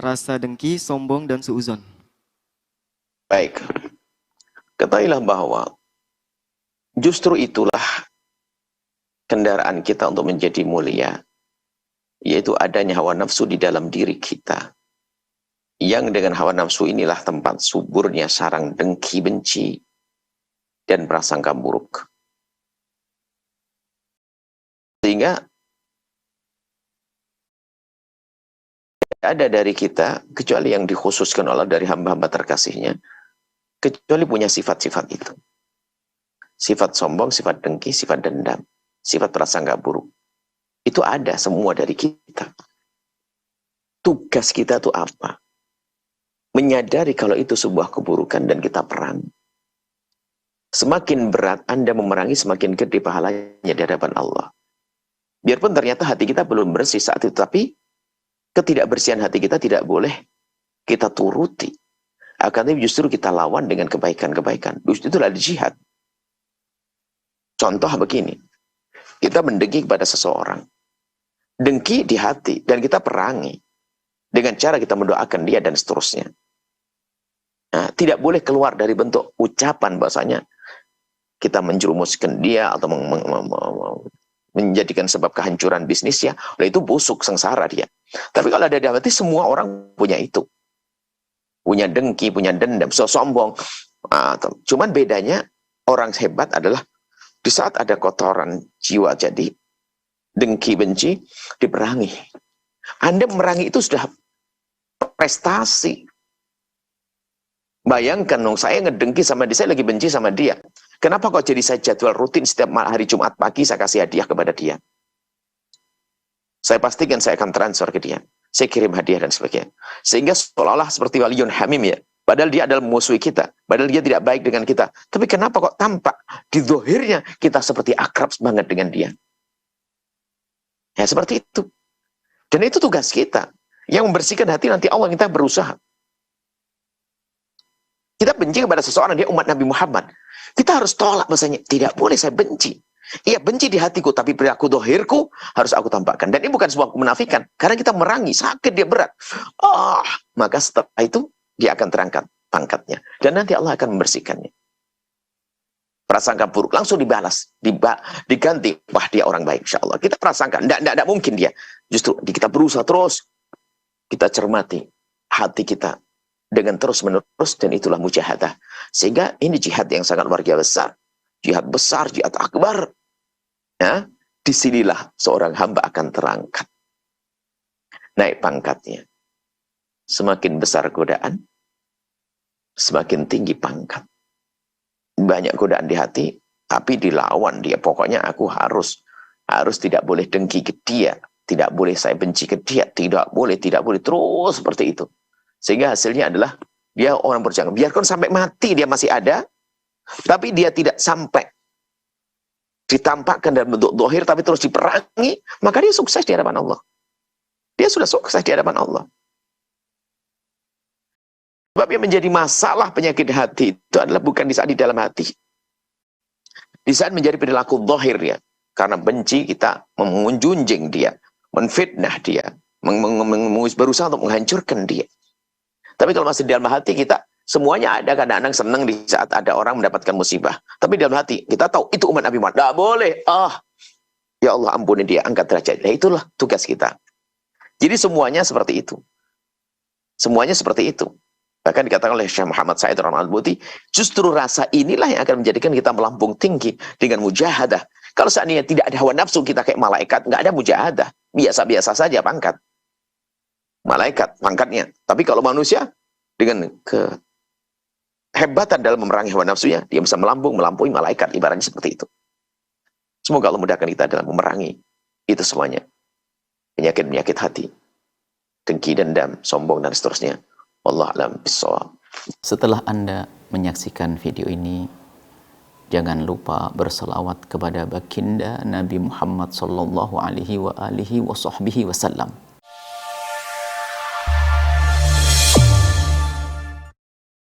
rasa dengki, sombong, dan suuzon. Baik. Ketahuilah bahwa justru itulah kendaraan kita untuk menjadi mulia, yaitu adanya hawa nafsu di dalam diri kita. Yang dengan hawa nafsu inilah tempat suburnya sarang dengki, benci, dan prasangka buruk. Sehingga ada dari kita, kecuali yang dikhususkan Allah dari hamba-hamba terkasihnya, kecuali punya sifat-sifat itu. Sifat sombong, sifat dengki, sifat dendam, sifat prasangka buruk. Itu ada semua dari kita. Tugas kita itu apa? Menyadari kalau itu sebuah keburukan dan kita perang. Semakin berat Anda memerangi, semakin gede pahalanya di hadapan Allah. Biarpun ternyata hati kita belum bersih saat itu, tapi ketidakbersihan hati kita tidak boleh kita turuti. Akan tetapi justru kita lawan dengan kebaikan-kebaikan. Justru itulah jihad. Contoh begini, kita mendengki kepada seseorang. Dengki di hati, dan kita perangi. Dengan cara kita mendoakan dia dan seterusnya. Nah, tidak boleh keluar dari bentuk ucapan bahasanya kita menjerumuskan dia atau menjadikan sebab kehancuran bisnisnya. Oleh itu busuk, sengsara dia. Tapi kalau ada di hati, semua orang punya itu. Punya dengki, punya dendam, sombong. Cuman bedanya orang hebat adalah di saat ada kotoran jiwa jadi dengki, benci, diperangi. Anda memerangi itu sudah prestasi. Bayangkan dong, saya ngedengki sama dia, saya lagi benci sama dia. Kenapa kok jadi saya jadwal rutin setiap hari Jumat pagi saya kasih hadiah kepada dia? Saya pastikan saya akan transfer ke dia. Saya kirim hadiah dan sebagainya. Sehingga seolah-olah seperti waliyun hamim ya. Padahal dia adalah musuh kita. Padahal dia tidak baik dengan kita. Tapi kenapa kok tampak di zahirnya kita seperti akrab banget dengan dia? Ya seperti itu. Dan itu tugas kita. Yang membersihkan hati nanti Allah kita berusaha. Kita benci kepada seseorang, dia umat Nabi Muhammad. Kita harus tolak bahasanya. Tidak boleh saya benci. Iya benci di hatiku, tapi perilaku dohirku harus aku tampakkan. Dan ini bukan sebuah kemunafikan. Karena kita merangi, sakit dia berat. Maka setelah itu dia akan terangkat pangkatnya. Dan nanti Allah akan membersihkannya. Prasangka buruk langsung dibalas. Diganti. Wah dia orang baik insya Allah. Kita prasangka, tidak mungkin dia. Justru kita berusaha terus. Kita cermati hati kita. Dengan terus-menerus, dan itulah mujahadah. Sehingga ini jihad yang sangat luar biasa. Jihad besar, jihad akbar. Ya, disinilah seorang hamba akan terangkat. Naik pangkatnya. Semakin besar godaan, semakin tinggi pangkat. Banyak godaan di hati, tapi dilawan dia. Pokoknya aku harus tidak boleh dengki ke dia. Tidak boleh saya benci ke dia. Tidak boleh. Terus seperti itu. Sehingga hasilnya adalah dia orang berjuang. Biarkan sampai mati dia masih ada, tapi dia tidak sampai ditampakkan dalam bentuk dohir, tapi terus diperangi, maka dia sukses di hadapan Allah. Dia sudah sukses di hadapan Allah. Sebab yang menjadi masalah penyakit hati itu adalah bukan di saat di dalam hati. Di saat menjadi perilaku dohir ya. Karena benci kita menjunjing dia, menfitnah dia, berusaha untuk menghancurkan dia. Tapi kalau masih di dalam hati kita, semuanya ada kadang-kadang senang di saat ada orang mendapatkan musibah. Tapi di dalam hati, kita tahu itu umat Nabi Muhammad. Tidak boleh. Ya Allah ampuni dia, angkat derajat. Nah itulah tugas kita. Jadi semuanya seperti itu. Semuanya seperti itu. Bahkan dikatakan oleh Syekh Muhammad Said Al-Buti, justru rasa inilah yang akan menjadikan kita melambung tinggi dengan mujahadah. Kalau seandainya tidak ada hawa nafsu, kita kayak malaikat, nggak ada mujahadah. Biasa-biasa saja pangkat. Malaikat pangkatnya. Tapi kalau manusia dengan kehebatan dalam memerangi hawa nafsunya, dia bisa melampaui malaikat, ibaratnya seperti itu. Semoga Allah mudahkan kita dalam memerangi itu semuanya. Penyakit-penyakit hati, dengki, dendam, sombong dan seterusnya. Wallahu a'lam bishawab. Setelah Anda menyaksikan video ini, jangan lupa berselawat kepada baginda Nabi Muhammad sallallahu alaihi wa alihi wa sahbihi wasallam.